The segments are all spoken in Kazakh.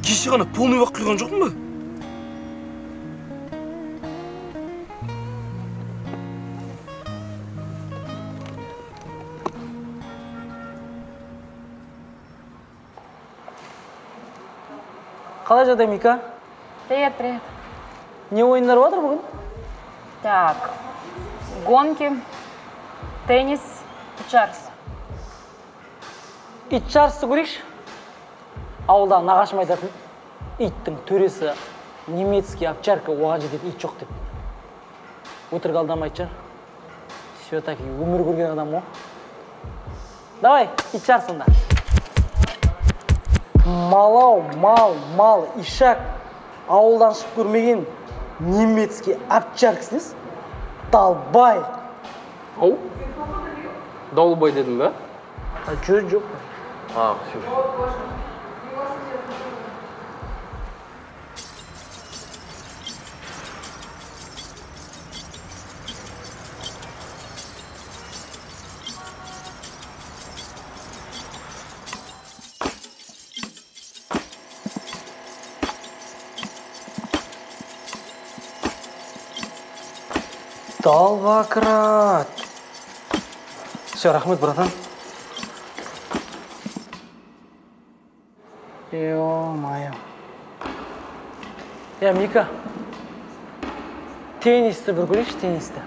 Кеше ғана полный уақыт құйған жоқпын ба? Қалай жағдай, Мика? Привет, привет. Не ойындар отыр бүгін? Так, гонки, теннис, чарс. Ит чарсты көрейікші? Ауылда нағашым айтатын, иттің төресі немецкий овчарка оған жетеді, ит жоқ деп. Өтірік алдамайды жар. Все-таки өмір көрген адам о. Давай, ит чарсында. Малау, мал, ишак. Ауылдан шығып көрмеген немецкий овчаркасыз. Далбай. Ау? Далбай дедің бе? Жүр жоқ. Все. Далбакрат. Все, рахмет, братан. Ё-моё. Мика, теннисті бір көрейікші, теннисті.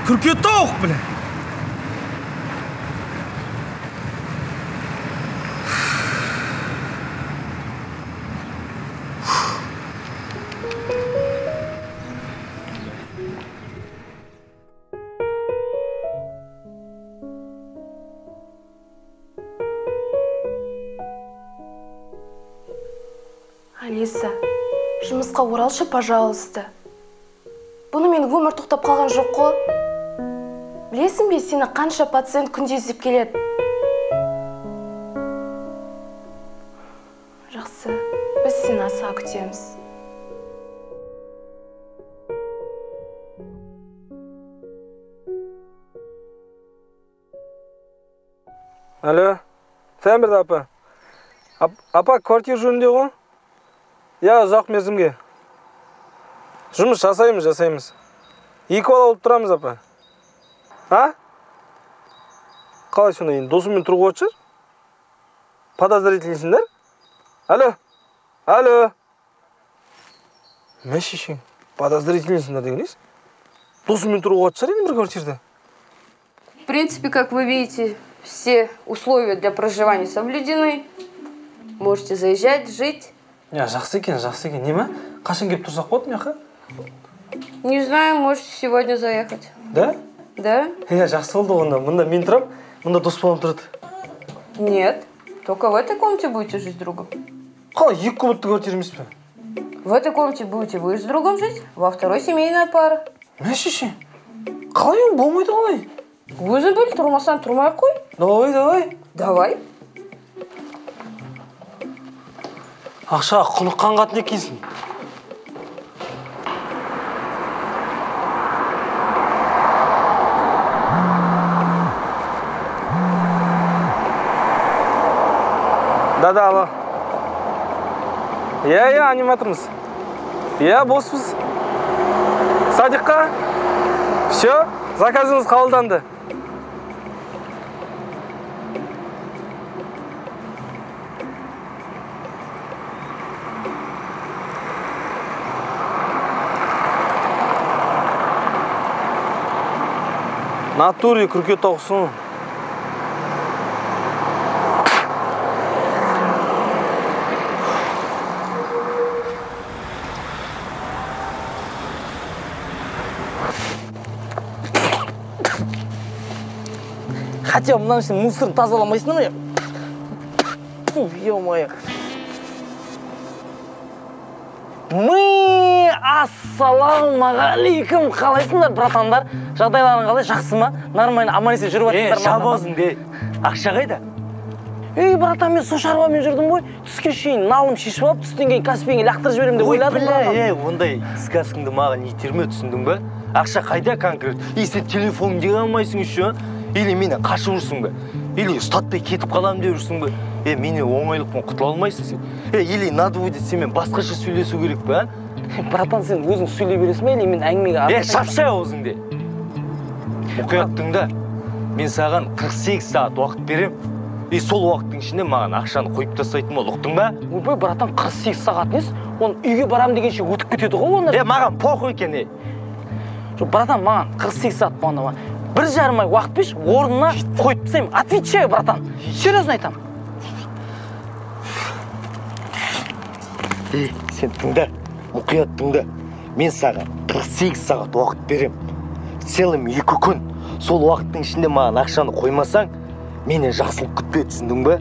Күркет тауық, біле. Алиса, жұмысқа оралшы, пожалуйста. Бұны мен өмір тоқтап қалған жоқ қой. Білесің бе, сені қанша пациент күнде іздеп келеді? Жақсы, біз сені асыға күтеміз. Алло, сәлем берді апа. Апа, квартира жөнінде ғой? Я, ұзақ мерзімге. Жұмыс жасаймыз. 2 бала болып тұрамыз, апа. А? Қалай сонда енді досыммен тұруға отыр? Подозрительсіңдер? Алло. Мә шешең, подозрительсіңдер дегеніз? Досыммен тұруға отыр енді бір квартирда? В принципе, как вы видите, все условия для проживания соблюдены. Можете заезжать, жить. Жақсы екен. Неме? Қашан келіп тұрсақ болады меқа? Не знаю, можете сегодня заехать. Да? Да? Жақсы болды онда. Мұнда мен тұрам, мұнда дос балам тұрады. Нет, только в этой комнате будете жить с другом. Қалай, 2 комнатты квартира емес пе? В этой комнате будете вы с другом жить, во второй семейная пара. Мә шеше, қалай ол болмайды қалай? Өзің біл, тұрмасаң тұрмай қой. Давай. Ақшаға құныққан қатын екенсің. Да, алло. Аниматормыз. Боспыз. Садиққа? Все, заказыңыз қабылданды. Натуре күркет тауқсын. Хотя мынаны сен мусорын тазаламайсың ба? Ё-моё. Ассалаумағалейкум. Қалайсыңдар, братандар? Жағдайларың қалай? Жақсы ма? Нормально, аман-есен жүріп жатсыңдар ма? Шабозың бе. Ақша қайда? Ей, братан, мен су шаруамен жүрдім ғой. Түске шейін налым шешіп алып, түстен кейін Каспийге лақтырып жіберемін деп ойладым, братан. Ондай сказкаңды маған итерме, түсіндің бе? Ақша қайда конкрет? Сен телефоныңды деге алмайсың еще, или мені қашып жүрсің бе? Или ұстатпай кетіп қаламын деп жүрсің бе? Мені оңайлықпен құтыла алмайсың сен. Или надо будет сенімен басқаша сөйлесу керек пе? Братан, сен өзің сөйлей бересің бе, или мен әңгімеге шапшай аузыңды. Мұқият тыңда. Мен саған 48 сағат уақыт берем. Сол уақыттың ішінде маған ақшаны қойып тастайтын бол, ұқтың ба? Ойбай, братан, 48 сағат несі? Оны үйге барам дегенше өтіп кетеді ғой, оны. Маған похуй екен, Жоқ, братан, маған 48 сағат болғанда 1,5 ай уақыт берші, орнына қойып тастаймын. Отвечаю, братан. Серьезно айтамын. Сен тыңда, мұқият тыңда. Мен саған 48 сағат уақыт берем. Целым 2 күн. Сол уақыттың ішінде маған ақшаны қоймасаң, менен жақсылық күтпе, түсіндің бе?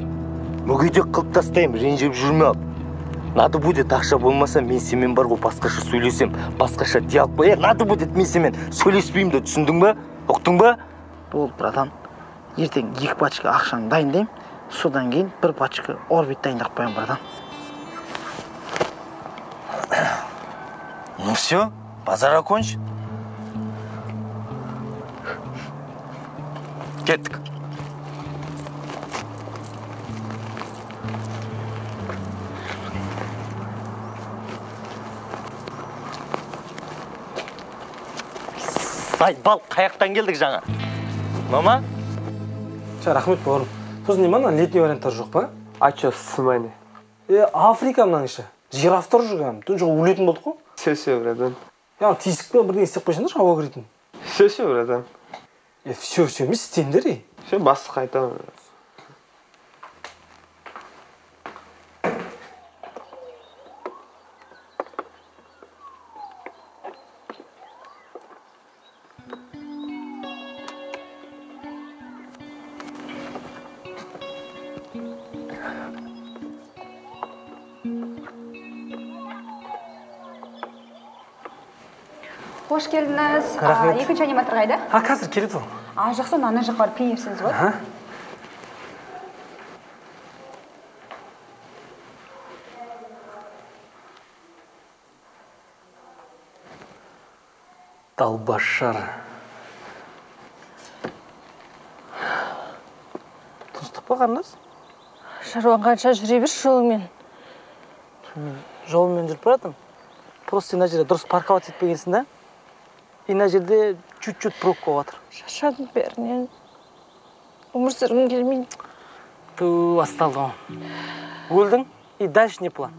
Мүгедек қылып тастаймын, ренжіп жүрме ал. Надо будет ақша болмаса, мен семен бар ғой, басқаша сөйлесем, басқаша диалог. Надо будет мен семен сөйлеспеймін де, түсіндің бе? Ұқтың ба? Болды, братан. Ертең 2 пачка ақшаны дайындаймын. Содан кейін 1 пачка орбит дайындап қоямын, братан. Ну все, базар окончен. Кеттік. Бал, қаяқтан келдік жаңа? Мама? Рахмет, бауырым. Сосын не мана летний варианттар жоқ па? А чё, сымайны? Африка мынаң іші. Жирафтар жүрген. Түн жоқ өлетін болдық қой. Все, братан. Тесікпен бірден істеп қойсаңдар, ауа кіретін. Все, братан. Все емес, істеңдер, Все, басы қайтам. Қош келдіңіз. Рахмет. Екінші аниматор қайда? Қазір келеді ол. Жақсы, ана жаққа барып келерсіңіз ғой. Далбашар. Тыныштық па, қарындас? Шаруаң қанша жүре берші жолыңмен. Жолыммен жүріп баратым. Просто мына жерде дұрыс парковать етпегенсің да? Мына жерде чуть-чуть пробка болып жатыр. Шаршадым бәрінен. Өмір сүргім келмейді. Асталды ғой. Өлдің, и дальше не план.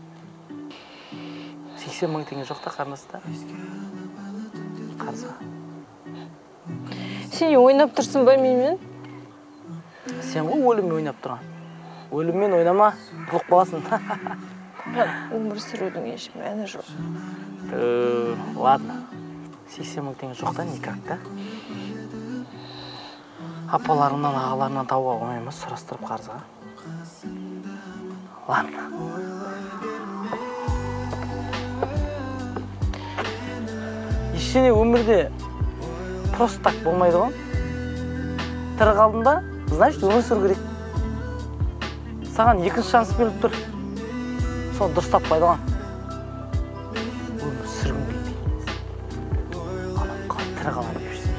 80 мың теңге жоқ та, қарындаста. Қарызға. Сен ойнап тұрсың ба менімен? Сен ғой өліммен ойнап тұрған. Өліммен ойнама, бұлық баласын. Өмір сүрудің еш мәні жоқ. Ладно. 80 мың теңге жоқ та, никак та. Апаларынан, ағаларынан тауға оңай емес, сұрастырып қарызға. Ладно. Ештеңе өмірде просто так болмайды ғой. Тірі қалдың ба, значит, өмір сүру керек. Саған екінші шанс беріліп тұр. Соны дұрыстап пайдалан. Өмір сүргің келмейді. Анам қалай тірі қалам деп жүрсің.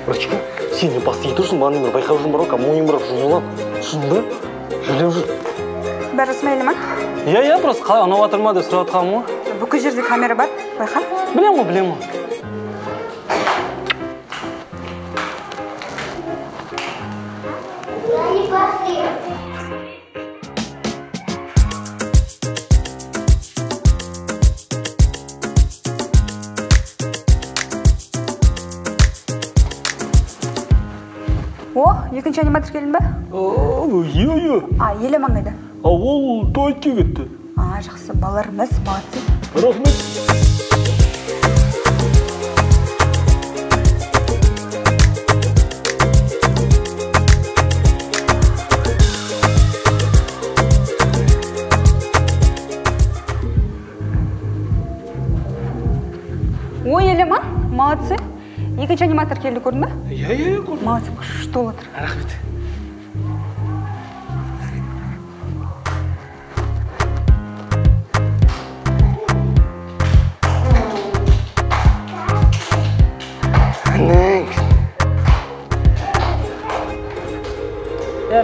Братчика, сен не басты тұрсың, маған немір байқап жүрмін бар, кому немір жуылап. Шынды? Жүлем жүр. Бәрі смайлы ма? Иә, просто қалай анау атыр ма деп сұрап атқаным ғой. Бүкіл жерде камера бар, байқа. Білем ғой. О, екінші аниматор келдің ба? Иә. Елі маңайда. Ол туалетке кетті. Жақсы, балаларымыз, молодцы. Рахмет. екінші аниматор келді, көрдің бе? Иә, көрдім. Молодец, күшті болып отыр. Рахмет.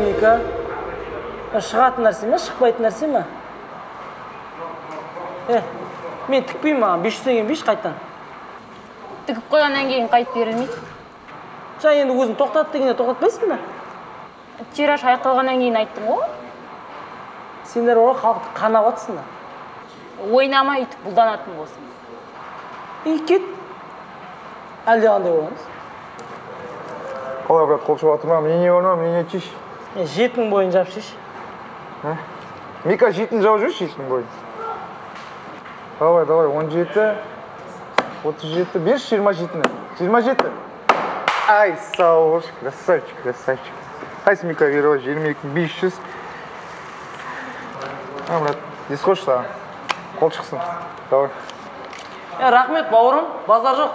Мика, шығатын нәрсе ме, шықпайтын нәрсе ме? Мен тікпеймін, маған 500 деген беш қайттан. Тігіп қойғаннан кейін қайтып берілмейді. Жа енді өзің тоқтат дегенде тоқтатпайсың ба? Тираж аяқталғаннан кейін айттым ғой. Сендер оға халықты қанап атсыңдар. Ойнама үйтіп бұлданатын болсын. Кет. Әлде қандай боламыз? Қалай, брат, қол шығып жатыр ма? Мнение бар ма? Мнение чиш. Жетінің бойын жап шеш. Мика, жетін жау жүрші, жетінің бойын. Давай, 17, 37, берші 27-ні. 27. Ай, сауыш, красавчик. Қайсы Мика беру, 22-500. Брат, дес қош саған. Қол шықсын. Давай. Рахмет, бауырым, базар жоқ.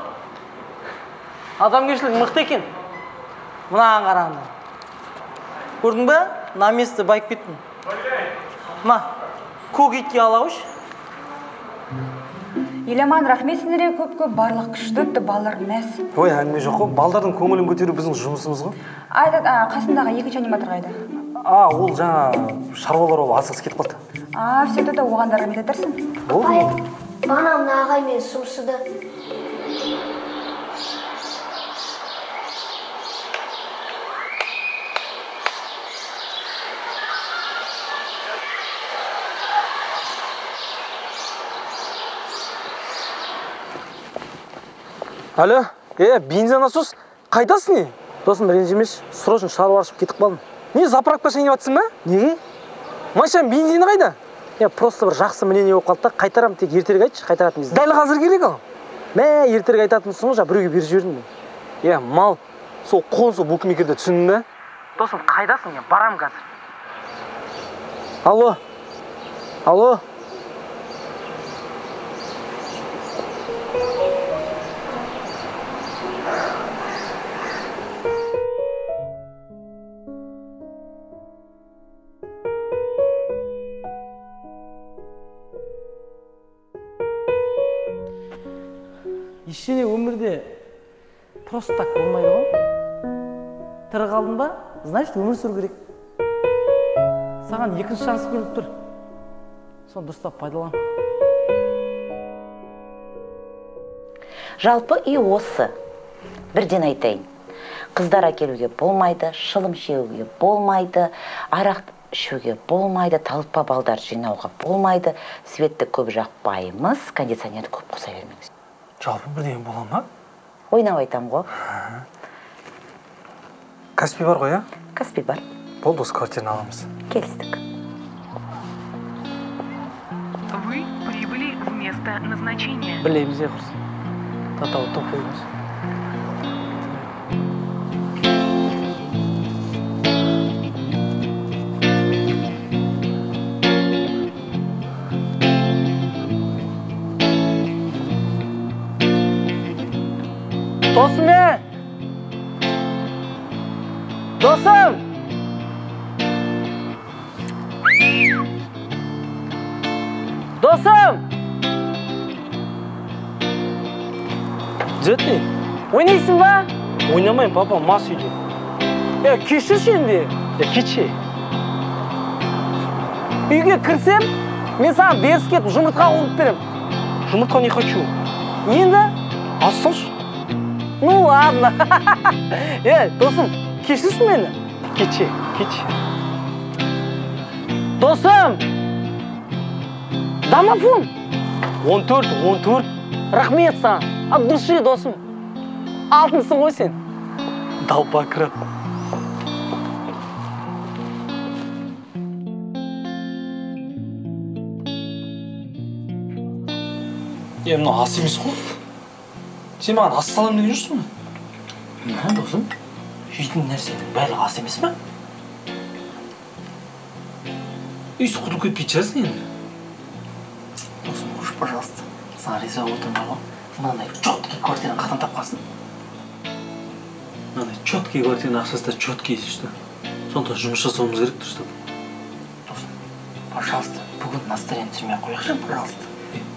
Адамгершілік мықты екен. Мынаған қарағанда. Көрдің бе? На место байып кеттім. Көк итке ала қойш. Еламан, рахмет сендерге көп барлық күшті өтті, балалар мәз. Ой, әңгіме жоқ қой. Балдардың көңілін көтеру біздің жұмысымыз ғой. Қасындағы екінші аниматор қайда? Ол жаңа шаруалар болып асығыс кетіп қалды. Все да оған да рахмет айтарсың. Апай, бағана мына ағаймен жұмысыды. Алло, бензин насос, қайдасың не? Досым, ренжімеш, срочно шаруа ашып кетіп қалдым. Не, заправка шайнеп жатсың ба? Неге? Машинаның бензині қайда? Просто бір жақсы мнение болып қалды да, қайтарам, тек ертерек айтшы, қайтаратын кезде. Дәл қазір керек ал. Ертерек айтатынсың ғой, біреуге беріп жібердім мен. Мал, сол қонсы букмекерді түсіндің бе? Досым, қайдасың? Мен барам қазір. Алло. Ешене өмірде просто так болмайды ғой. Тірі қалдың ба, значит, өмір сүру керек. Саған екінші шанс беріліп тұр. Соны дұрыстап пайдалан. Жалпы үй осы. Бірден айтайын. Қыздар әкелуге болмайды, шылым шегуге болмайды, арақ ішуге болмайды, талпа балдар жинауға болмайды, светті көп жақпаймыз, кондиционерді көп қоса бермеңіз. Жалпы бірден бола ма? Ойнап айтам ғой. Каспи бар ғой, Каспи бар. Болды, осы квартираны аламыз. Келістік. Вы прибыли в место назначения. Білеміз құрсын. Татау топ қойыңыз. Досым! Жетті, ойнайсың ба? Ойнамайын, папа, мас үйде. Кешірші енді. Кеші. Үйге кірсем, мен саған беріс кетіп жұмыртқа қуырып берем. Жұмыртқа не хочу. Енді? Ассалшы. Ну ладно. Досым, кешірсің мені? Кече. Досым! Домофон! 14. Рахмет саған. От души, досым. Алтынсың ғой сен. Далбақырып. Мынау ас емес қой. Сен маған ас салам деген жүрсің бе? Досым? Жейтін нәрсенің бәрі ас емес пе? Үйсі құтылып кетпей шығарсың енді. Досым, қош, пожалуйста. Саған риза отырмын ғой. Мынандай жоқтық квартираны қатын тапқансың. андай четкий квартираның ақшасы да четкий что. Сондықтан жұмыс жасауымыз керек дұрыс па? Досым, пожалуйста, бүгін настроение түсірмей қояқшы, пожалуйста.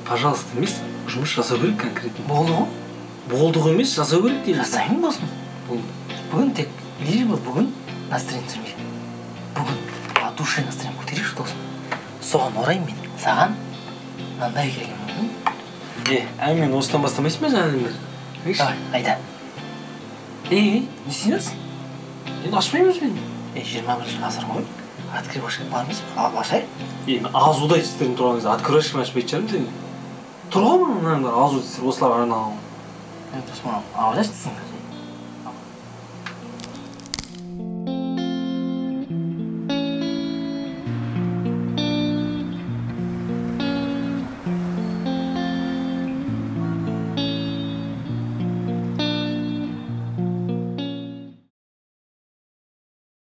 Пожалуйста емес, жұмыс жасау керек конкретно. Болды ғой? Болды ғой емес, жасау керек деймін. Жасаймын досым. Бүгін тек лишь бы бүгін настроение түсірмей. Бүгін от души настроение көтерейікші досым. Соған орай мен саған мынандай келгенмін. Әңгімені осыдан бастамайсың ба жаңа? Давай, айда. Не сенесің? Енді ашпаймыз мен. 21 ғасыр ғой. Открывашка бармыз, ашайық. Енді азудай істерін тұрғаныңыз, открывашка ашпайтын шығармыз енді. Тұрған мынаның бәрі азу істер, осылар арналған. Досым, ауылдашсың.